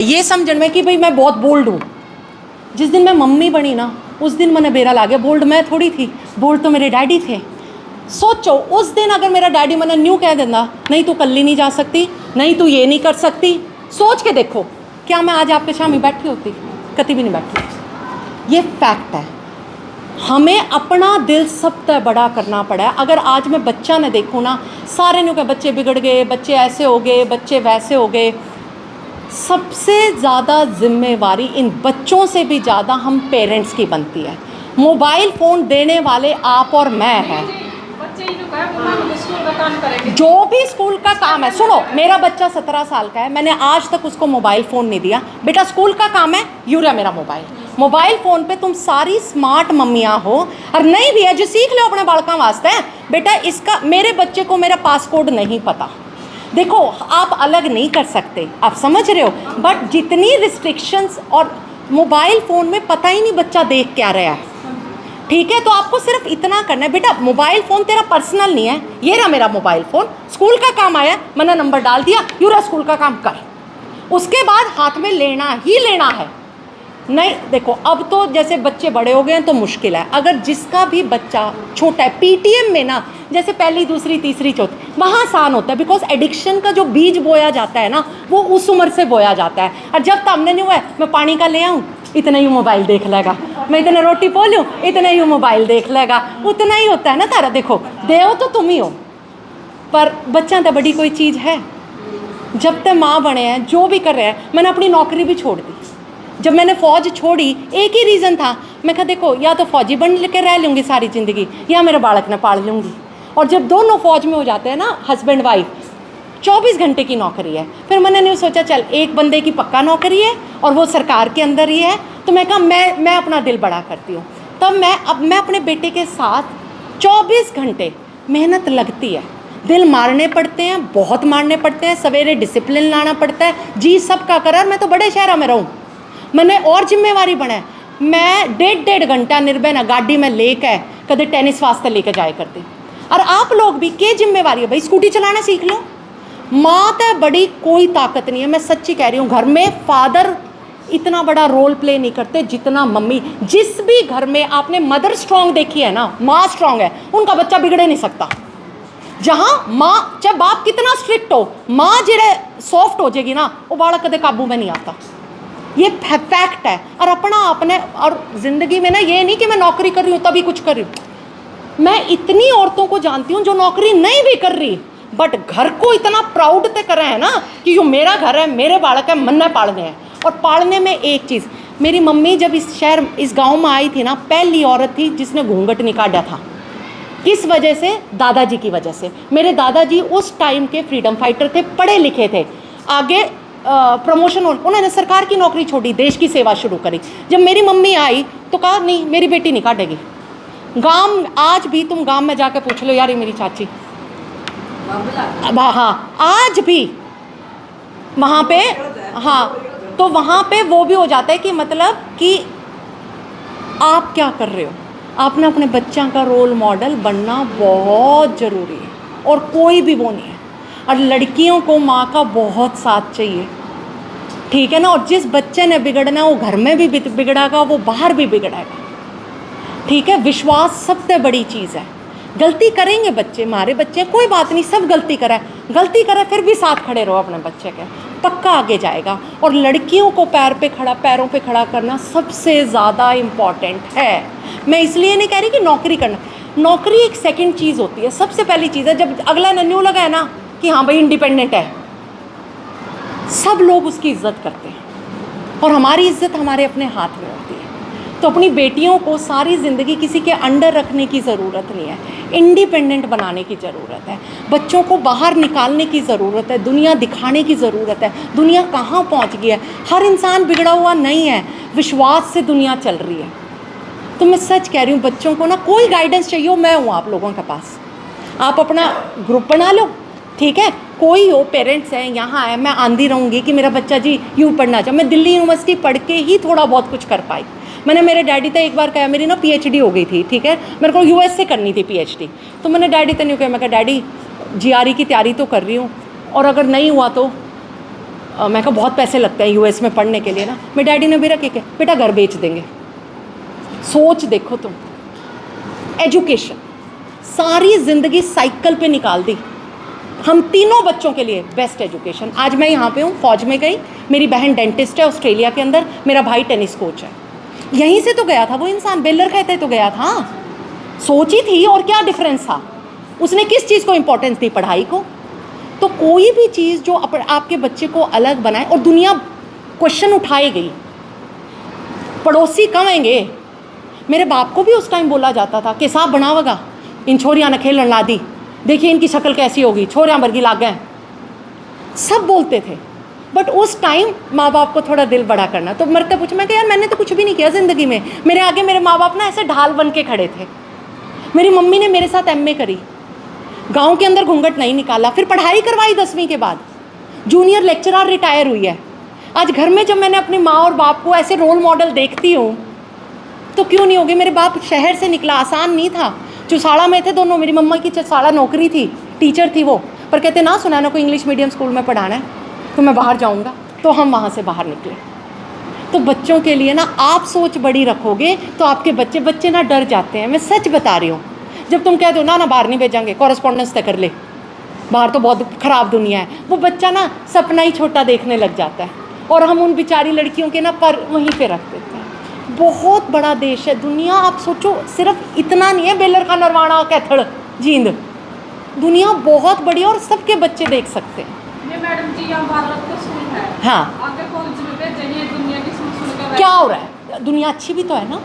ये समझ में कि भाई मैं बहुत बोल्ड हूँ। जिस दिन मैं मम्मी बनी ना उस दिन मैंने बेरा ला गया। बोल्ड मैं थोड़ी थी, बोल्ड तो मेरे डैडी थे। सोचो उस दिन अगर मेरा डैडी मैंने न्यू कह देता नहीं तू कल ही नहीं जा सकती, नहीं तू ये नहीं कर सकती, सोच के देखो क्या मैं आज आपके सामने बैठी होती? कभी भी नहीं बैठी। ये फैक्ट है। हमें अपना दिल सबसे बड़ा करना पड़ा है। अगर आज मैं बच्चा न देखूँ ना, सारे न्यू के बच्चे बिगड़ गए, बच्चे ऐसे हो गए, बच्चे वैसे हो गए। सबसे ज़्यादा जिम्मेवारी इन बच्चों से भी ज़्यादा हम पेरेंट्स की बनती है। मोबाइल फ़ोन देने वाले आप और मैं हैं। जो भी स्कूल का काम है, सुनो मेरा बच्चा 17 साल का है, मैंने आज तक उसको मोबाइल फ़ोन नहीं दिया। बेटा स्कूल का काम है, यूरा मेरा मोबाइल फ़ोन पे तुम सारी स्मार्ट मम्मियाँ हो, और नहीं भी है जो सीख लो अपने बालका वास्ते। बेटा इसका मेरे बच्चे को मेरा पासकोड नहीं पता। देखो आप अलग नहीं कर सकते, आप समझ रहे हो, बट जितनी रिस्ट्रिक्शंस, और मोबाइल फ़ोन में पता ही नहीं बच्चा देख क्या रहा है। ठीक है, तो आपको सिर्फ इतना करना है, बेटा मोबाइल फ़ोन तेरा पर्सनल नहीं है, ये रहा मेरा मोबाइल फ़ोन, स्कूल का काम आया मैंने नंबर डाल दिया, यूरा स्कूल का काम कर। उसके बाद हाथ में लेना ही लेना है। नहीं देखो अब तो जैसे बच्चे बड़े हो गए हैं तो मुश्किल है। अगर जिसका भी बच्चा छोटा है, पीटीएम में ना जैसे पहली दूसरी तीसरी चौथी, वहाँ आसान होता है, बिकॉज एडिक्शन का जो बीज बोया जाता है ना वो उस उम्र से बोया जाता है। और जब सामने नहीं हुआ है मैं पानी का ले आऊँ, इतना ही मोबाइल देख लेगा, मैं इतना रोटी पोलूँ, इतना ही मोबाइल देख लेगा, उतना ही होता है ना तारा। देखो देव तो तुम ही हो, पर बच्चा तो बड़ी कोई चीज़ है। जब तक माँ बने हैं जो भी कर रहे हैं, मैंने अपनी नौकरी भी छोड़ दी। जब मैंने फ़ौज छोड़ी एक ही रीज़न था, मैं कहा देखो या तो फ़ौजी बन के रह लूँगी सारी ज़िंदगी, या मेरे बालक ने पाल लूँगी। और जब दोनों फ़ौज में हो जाते हैं ना, हस्बैंड वाइफ, 24 घंटे की नौकरी है। फिर मैंने नहीं सोचा चल एक बंदे की पक्का नौकरी है और वो सरकार के अंदर ही है, तो मैं कहा मैं अपना दिल बड़ा करती हूँ। तब मैं अपने बेटे के साथ 24 घंटे मेहनत लगती है, दिल मारने पड़ते हैं, बहुत मारने पड़ते हैं, सवेरे डिसिप्लिन लाना पड़ता है, जी सबका करार। मैं तो बड़े शहरों में रहूँ, मैंने और जिम्मेवारी बनाए। मैं डेढ़ घंटा निर्भय ना गाड़ी में लेकर कदे टेनिस वास्ते लेके जाए करती। और आप लोग भी के जिम्मेवारी है भाई, स्कूटी चलाना सीख लो। माँ तो बड़ी कोई ताकत नहीं है, मैं सच्ची कह रही हूँ। घर में फादर इतना बड़ा रोल प्ले नहीं करते जितना मम्मी। जिस भी घर में आपने मदर स्ट्रांग देखी है ना, माँ स्ट्रांग है, उनका बच्चा बिगड़े नहीं सकता। जहाँ माँ, चाहे बाप कितना स्ट्रिक्ट हो, माँ जेड़े सॉफ्ट हो जाएगी ना, वो बालक कदे काबू में नहीं आता। ये फैक्ट है। और अपना अपने और ज़िंदगी में ना ये नहीं कि मैं नौकरी कर रही हूँ तभी कुछ कर रही हूँ। मैं इतनी औरतों को जानती हूँ जो नौकरी नहीं भी कर रही बट घर को इतना प्राउड से कर रहे हैं ना कि यो मेरा घर है, मेरे बालक है, मन्ने पालने हैं। और पालने में एक चीज़, मेरी मम्मी जब इस गाँव में आई थी ना, पहली औरत थी जिसने घूंघट निकाला था। किस वजह से? दादाजी की वजह से। मेरे दादाजी उस टाइम के फ्रीडम फाइटर थे, पढ़े लिखे थे, आगे प्रमोशन उन्होंने सरकार की नौकरी छोड़ी, देश की सेवा शुरू करी। जब मेरी मम्मी आई तो कहा नहीं मेरी बेटी नहीं काटेगी। गांव आज भी तुम गांव में जाकर पूछ लो यार, ये मेरी चाची, हाँ आज भी वहाँ पे, हाँ तो वहाँ पे वो भी हो जाता है कि मतलब कि आप क्या कर रहे हो। आपने अपने बच्चा का रोल मॉडल बनना बहुत ज़रूरी है, और कोई भी वो नहीं है। और लड़कियों को माँ का बहुत साथ चाहिए, ठीक है ना। और जिस बच्चे ने बिगड़ना वो घर में भी बिगड़ेगा, वो बाहर भी बिगड़ेगा, ठीक है। विश्वास सबसे बड़ी चीज़ है। गलती करेंगे बच्चे, हमारे बच्चे कोई बात नहीं, सब गलती करे फिर भी साथ खड़े रहो अपने बच्चे के, पक्का आगे जाएगा। और लड़कियों को पैरों पे खड़ा करना सबसे ज़्यादा इम्पॉर्टेंट है। मैं इसलिए नहीं कह रही कि नौकरी करना, नौकरी एक सेकंड चीज़ होती है, सबसे पहली चीज़ है जब अगला नन्यू लगा है ना कि हाँ भाई इंडिपेंडेंट है, सब लोग उसकी इज्जत करते हैं, और हमारी इज्जत हमारे अपने हाथ में होती है। तो अपनी बेटियों को सारी ज़िंदगी किसी के अंडर रखने की ज़रूरत नहीं है, इंडिपेंडेंट बनाने की ज़रूरत है। बच्चों को बाहर निकालने की ज़रूरत है, दुनिया दिखाने की ज़रूरत है। दुनिया कहाँ पहुँच गई है, हर इंसान बिगड़ा हुआ नहीं है, विश्वास से दुनिया चल रही है। तो मैं सच कह रही हूँ, बच्चों को ना कोई गाइडेंस चाहिए हो, मैं हूँ आप लोगों के पास। आप अपना ग्रुप बना लो, ठीक है, कोई हो, पेरेंट्स हैं, यहाँ है, मैं आंधी रहूँगी कि मेरा बच्चा जी यूँ पढ़ना चाहे। मैं दिल्ली यूनिवर्सिटी पढ़ के ही थोड़ा बहुत कुछ कर पाई। मैंने मेरे डैडी तो एक बार कहा, मेरी ना पीएचडी हो गई थी, ठीक है, मेरे को यूएस से करनी थी पीएचडी। तो मैंने डैडी तो नहीं कहा, मैं कहा डैडी जीआरई की तैयारी तो कर रही हूँ, और अगर नहीं हुआ तो मैं कहा बहुत पैसे लगते हैं यूएस में पढ़ने के लिए ना। मेरे डैडी ने भी रखे के बेटा घर बेच देंगे। सोच देखो तुम, एजुकेशन सारी ज़िंदगी साइकिल पे निकाल दी। हम तीनों बच्चों के लिए बेस्ट एजुकेशन। आज मैं यहाँ पे हूँ, फौज में गई, मेरी बहन डेंटिस्ट है ऑस्ट्रेलिया के अंदर, मेरा भाई टेनिस कोच है। यहीं से तो गया था वो इंसान, बेलर कहते तो गया था। सोच ही थी, और क्या डिफरेंस था। उसने किस चीज़ को इंपॉर्टेंस दी? पढ़ाई को। तो कोई भी चीज़ जो आपके बच्चे को अलग बनाए, और दुनिया क्वेश्चन उठाएगी, पड़ोसी कहेंगे। मेरे बाप को भी उस टाइम बोला जाता था कि साहब बनावगा इन छोरियां ने खेलन ला दी, देखिए इनकी शक्ल कैसी होगी, छोरियां बर्गी लाग गए, सब बोलते थे। बट उस टाइम माँ बाप को थोड़ा दिल बड़ा करना। तो मरते पूछ, मैं कहा यार मैंने तो कुछ भी नहीं किया ज़िंदगी में, मेरे आगे मेरे माँ बाप ना ऐसे ढाल बन के खड़े थे। मेरी मम्मी ने मेरे साथ एमए करी, गांव के अंदर घूंघट नहीं निकाला, फिर पढ़ाई करवाई 10वीं के बाद, जूनियर लेक्चरर रिटायर हुई है। आज घर में जब मैंने अपनी माँ और बाप को ऐसे रोल मॉडल देखती हूँ तो क्यों नहीं होगी। मेरे बाप शहर से निकला, आसान नहीं था, चुसाड़ा में थे दोनों। मेरी मम्मा की चुसाड़ा नौकरी थी, टीचर थी वो, पर कहते ना सुनाना को इंग्लिश मीडियम स्कूल में पढ़ाना है तो मैं बाहर जाऊँगा। तो हम वहाँ से बाहर निकले। तो बच्चों के लिए ना आप सोच बड़ी रखोगे तो आपके बच्चे ना डर जाते हैं। मैं सच बता रही हूँ। जब तुम कहते हो ना बाहर नहीं भेजेंगे, कॉरेस्पॉन्डेंस तय कर ले, बाहर तो बहुत ख़राब दुनिया है, वो बच्चा ना सपना ही छोटा देखने लग जाता है। और हम उन बेचारी लड़कियों के ना पर वहीं पे रख देते हैं। बहुत बड़ा देश है दुनिया। आप सोचो, सिर्फ इतना नहीं है बेलर का, नरवाना, कैथड़, जींद, दुनिया बहुत बड़ी है और सबके बच्चे देख सकते हैं। मैडम जी यहाँ भारत का स्कूल है, हाँ, आगे कॉलेज में भेजेंगे, दुनिया की सुन क्या हो रहा है? दुनिया अच्छी भी तो है ना,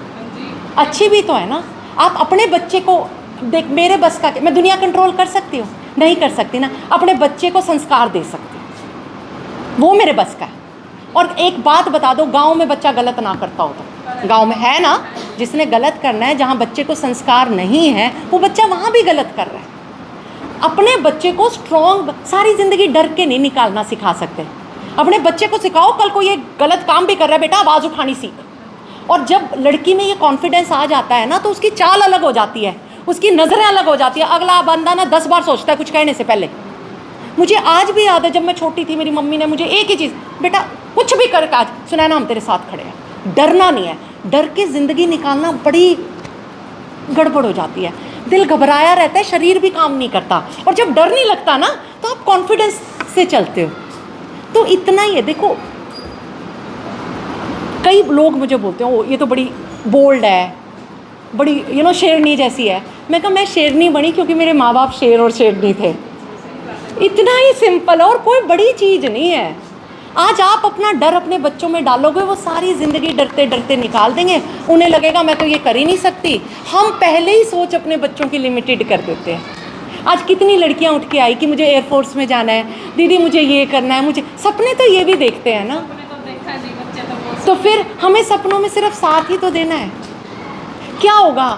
अच्छी भी तो है ना। आप अपने बच्चे को देख, मेरे बस का, मैं दुनिया कंट्रोल कर सकती हूँ? नहीं कर सकती ना। अपने बच्चे को संस्कार दे सकती हूँ, वो मेरे बस का है। और एक बात बता दो, गांव में बच्चा गलत ना करता हो तो, गांव में है ना, जिसने गलत करना है, जहाँ बच्चे को संस्कार नहीं है वो बच्चा वहाँ भी गलत कर रहा है। अपने बच्चे को स्ट्रॉन्ग, सारी ज़िंदगी डर के नहीं निकालना सिखा सकते। अपने बच्चे को सिखाओ कल को ये गलत काम भी कर रहा है, बेटा आवाज़ उठानी सीख। और जब लड़की में ये कॉन्फिडेंस आ जाता है ना तो उसकी चाल अलग हो जाती है, उसकी नज़रें अलग हो जाती है। अगला बंदा ना 10 बार सोचता है कुछ कहने से पहले। मुझे आज भी याद है जब मैं छोटी थी, मेरी मम्मी ने मुझे एक ही चीज़, बेटा कुछ भी कर आज सुनैना हम तेरे साथ खड़े हैं, डरना नहीं है। डर के ज़िंदगी निकालना बड़ी गड़बड़ हो जाती है। दिल घबराया रहता है, शरीर भी काम नहीं करता। और जब डर नहीं लगता ना तो आप कॉन्फिडेंस से चलते हो। तो इतना ही है। देखो, कई लोग मुझे बोलते हैं ओ ये तो बड़ी बोल्ड है, बड़ी शेरनी जैसी है। मैं कहा मैं शेरनी बनी क्योंकि मेरे माँ बाप शेर और शेरनी थे। इतना ही सिंपल है, और कोई बड़ी चीज़ नहीं है। आज आप अपना डर अपने बच्चों में डालोगे, वो सारी ज़िंदगी डरते डरते निकाल देंगे। उन्हें लगेगा मैं तो ये कर ही नहीं सकती। हम पहले ही सोच अपने बच्चों की लिमिटेड कर देते हैं। आज कितनी लड़कियां उठ के आई कि मुझे एयरफोर्स में जाना है, दीदी मुझे ये करना है, मुझे सपने तो ये भी देखते हैं ना। तो फिर हमें सपनों में सिर्फ साथ ही तो देना है। क्या होगा?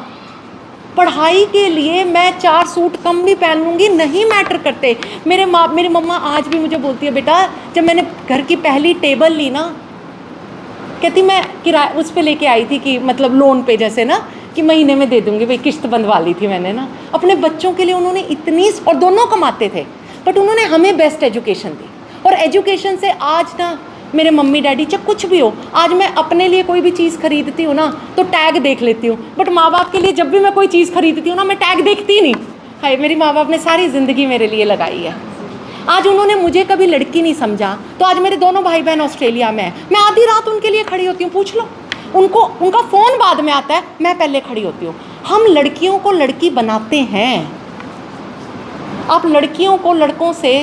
पढ़ाई के लिए मैं 4 सूट कम भी पहन लूँगी, नहीं मैटर करते। मेरी मम्मा आज भी मुझे बोलती है, बेटा जब मैंने घर की पहली टेबल ली ना, कहती मैं किराया उस पे लेके आई थी कि मतलब लोन पे जैसे ना कि महीने में दे दूँगी, भाई किस्त बंधवा ली थी मैंने ना। अपने बच्चों के लिए उन्होंने इतनी, और दोनों कमाते थे, बट उन्होंने हमें बेस्ट एजुकेशन दी। और एजुकेशन से आज ना मेरे मम्मी डैडी चाहे कुछ भी हो, आज मैं अपने लिए कोई भी चीज़ खरीदती हूँ ना तो टैग देख लेती हूँ। बट माँ बाप के लिए जब भी मैं कोई चीज़ खरीदती हूँ ना, मैं टैग देखती ही नहीं। हाय, मेरी माँ बाप ने सारी ज़िंदगी मेरे लिए लगाई है। आज उन्होंने मुझे कभी लड़की नहीं समझा, तो आज मेरे दोनों भाई बहन ऑस्ट्रेलिया में हैं। मैं आधी रात उनके लिए खड़ी होती हूँ, पूछ लो उनको, उनका फ़ोन बाद में आता है, मैं पहले खड़ी होती हूँ। हम लड़कियों को लड़की बनाते हैं। आप लड़कियों को लड़कों से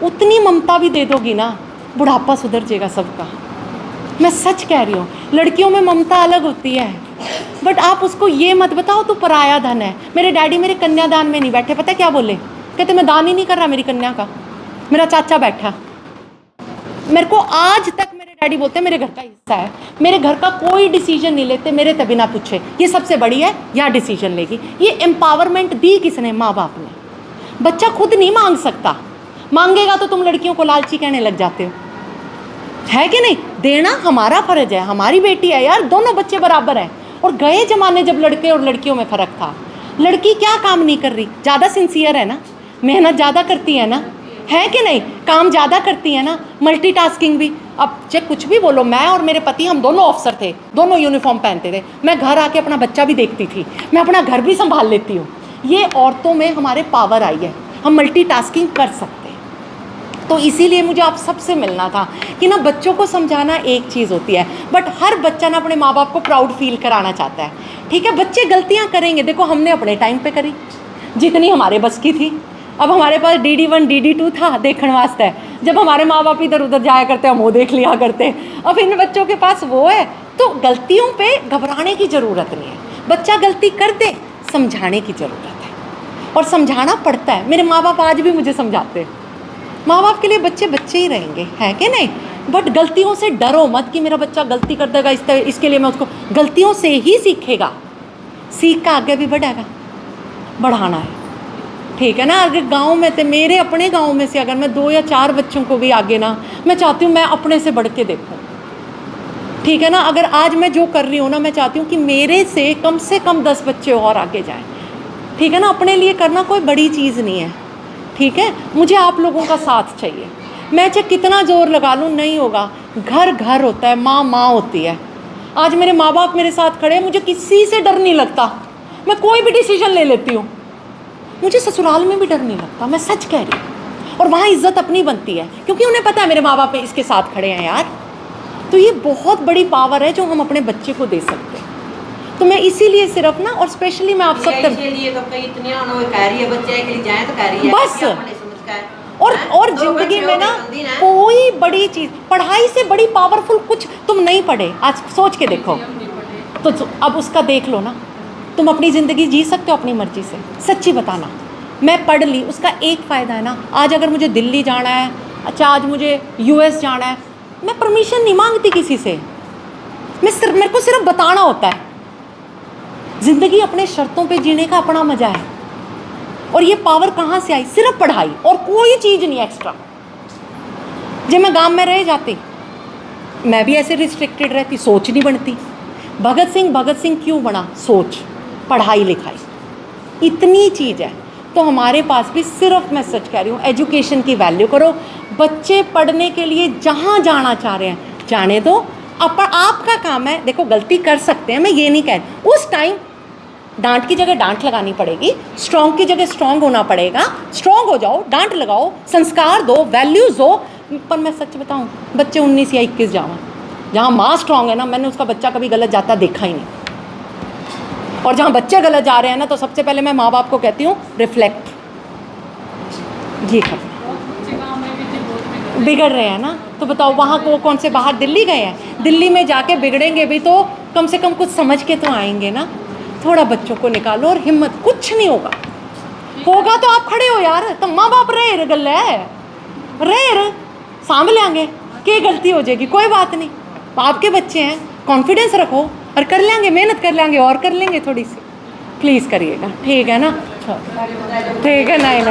उतनी ममता भी दे दोगी ना, बुढ़ापा सुधर जाएगा सबका। मैं सच कह रही हूँ, लड़कियों में ममता अलग होती है, बट आप उसको ये मत बताओ तो पराया धन है। मेरे डैडी मेरे कन्यादान में नहीं बैठे, पता है क्या बोले? कहते मैं दान ही नहीं कर रहा मेरी कन्या का, मेरा चाचा बैठा। मेरे को आज तक मेरे डैडी बोलते हैं मेरे घर का हिस्सा है, मेरे घर का कोई डिसीजन नहीं लेते मेरे तभी ना पूछे, ये सबसे बड़ी है या डिसीजन लेगी। ये एम्पावरमेंट दी किसने? माँ बाप ने। बच्चा खुद नहीं मांग सकता, मांगेगा तो तुम लड़कियों को लालची कहने लग जाते हो, है कि नहीं? देना हमारा फर्ज है, हमारी बेटी है यार, दोनों बच्चे बराबर हैं। और गए जमाने जब लड़के और लड़कियों में फ़र्क था, लड़की क्या काम नहीं कर रही, ज़्यादा सिंसियर है ना, मेहनत ज़्यादा करती है ना, है कि नहीं? काम ज़्यादा करती हैं ना, मल्टीटास्किंग भी। अब चाहे कुछ भी बोलो, मैं और मेरे पति हम दोनों ऑफिसर थे, दोनों यूनिफॉर्म पहनते थे। मैं घर आके अपना बच्चा भी देखती थी, मैं अपना घर भी संभाल लेती हूँ। ये औरतों में हमारे पावर आई है, हम मल्टीटास्किंग कर सकते हैं। तो इसीलिए मुझे आप सबसे मिलना था कि ना बच्चों को समझाना एक चीज़ होती है, बट हर बच्चा ना अपने माँ बाप को प्राउड फील कराना चाहता है। ठीक है, बच्चे गलतियाँ करेंगे, देखो हमने अपने टाइम पे करी जितनी हमारे बस की थी। अब हमारे पास DD1 DD2 था देखने वास्ते, जब हमारे माँ बाप इधर उधर जाया करते हम वो देख लिया करते। अब इन बच्चों के पास वो है, तो गलतियों पे घबराने की ज़रूरत नहीं है। बच्चा गलती कर दे, समझाने की ज़रूरत है, और समझाना पड़ता है। मेरे माँ बाप आज भी मुझे समझाते हैं। माँ बाप के लिए बच्चे बच्चे ही रहेंगे, है कि नहीं? बट गलतियों से डरो मत कि मेरा बच्चा गलती कर देगा, इसके लिए मैं उसको, गलतियों से ही सीखेगा, सीख का आगे भी बढ़ेगा, बढ़ाना है। ठीक है ना? अगर गांव में थे, मेरे अपने गांव में से अगर मैं 2 या 4 बच्चों को भी आगे ना, मैं चाहती हूँ मैं अपने से बढ़ के देखूँ। ठीक है ना? अगर आज मैं जो कर रही हूँ ना, मैं चाहती हूँ कि मेरे से कम 10 बच्चे और आगे जाएं। ठीक है ना? अपने लिए करना कोई बड़ी चीज़ नहीं है। ठीक है, मुझे आप लोगों का साथ चाहिए। मैं चाहे कितना ज़ोर लगा लूँ नहीं होगा। घर घर होता है, माँ माँ होती है। आज मेरे माँ बाप मेरे साथ खड़े हैं, मुझे किसी से डर नहीं लगता, मैं कोई भी डिसीजन ले लेती हूँ। मुझे ससुराल में भी डर नहीं लगता, मैं सच कह रही हूँ। और वहाँ इज्जत अपनी बनती है, क्योंकि उन्हें पता है मेरे माँ बाप इसके साथ खड़े हैं यार। तो ये बहुत बड़ी पावर है जो हम अपने बच्चे को दे सकते हैं। तो मैं इसीलिए सिर्फ ना, और स्पेशली मैं आप सब लिए तो कई इतने कह रही है बच्चे के लिए जाए तो कह रही है बस। और तो जिंदगी में ना बच्चे ना। कोई बड़ी चीज़, पढ़ाई से बड़ी पावरफुल कुछ तुम नहीं पढ़े। आज सोच के देखो, हम नहीं पढ़े। तो अब उसका देख लो ना, तुम अपनी ज़िंदगी जी सकते हो अपनी मर्जी से। सच्ची बताना, मैं पढ़ ली, उसका एक फ़ायदा है ना, आज अगर मुझे दिल्ली जाना है, अच्छा आज मुझे US जाना है, मैं परमिशन नहीं मांगती किसी से, मेरे को सिर्फ बताना होता है। ज़िंदगी अपने शर्तों पे जीने का अपना मज़ा है। और ये पावर कहाँ से आई? सिर्फ पढ़ाई, और कोई चीज़ नहीं एक्स्ट्रा। जब मैं गांव में रह जाती, मैं भी ऐसे रिस्ट्रिक्टेड रहती, सोच नहीं बनती। भगत सिंह क्यों बना? सोच, पढ़ाई लिखाई, इतनी चीज़ है। तो हमारे पास भी सिर्फ, मैं सच कह रही हूँ, एजुकेशन की वैल्यू करो। बच्चे पढ़ने के लिए जहाँ जाना चाह रहे हैं जाने दो। आपका काम है, देखो गलती कर सकते हैं, मैं ये नहीं कह रही, उस टाइम डांट की जगह डांट लगानी पड़ेगी, स्ट्रॉन्ग की जगह स्ट्रॉन्ग होना पड़ेगा। स्ट्रॉन्ग हो जाओ, डांट लगाओ, संस्कार दो, वैल्यूज़ दो। पर मैं सच बताऊं, बच्चे 19 या 21 जावा, जहाँ माँ स्ट्रॉन्ग है ना, मैंने उसका बच्चा कभी गलत जाता देखा ही नहीं। और जहाँ बच्चे गलत जा रहे हैं ना, तो सबसे पहले मैं माँ बाप को कहती हूँ रिफ्लेक्ट, ये कर, बहुत बच्चे गाँव में भी थे, बहुत बिगड़ रहे हैं ना। तो बताओ वहाँ को कौन से बाहर दिल्ली गए हैं? दिल्ली में जाके बिगड़ेंगे भी तो कम से कम कुछ समझ के तो आएंगे ना। थोड़ा बच्चों को निकालो और हिम्मत, कुछ नहीं होगा। होगा तो आप खड़े हो यार, तो माँ बाप रहे गल है, रहे सांभ लेंगे, क्या गलती हो जाएगी? कोई बात नहीं, आपके बच्चे हैं, कॉन्फिडेंस रखो और कर लेंगे, मेहनत कर लेंगे और कर लेंगे थोड़ी सी। प्लीज़ करिएगा, ठीक है ना? ठीक है, नहीं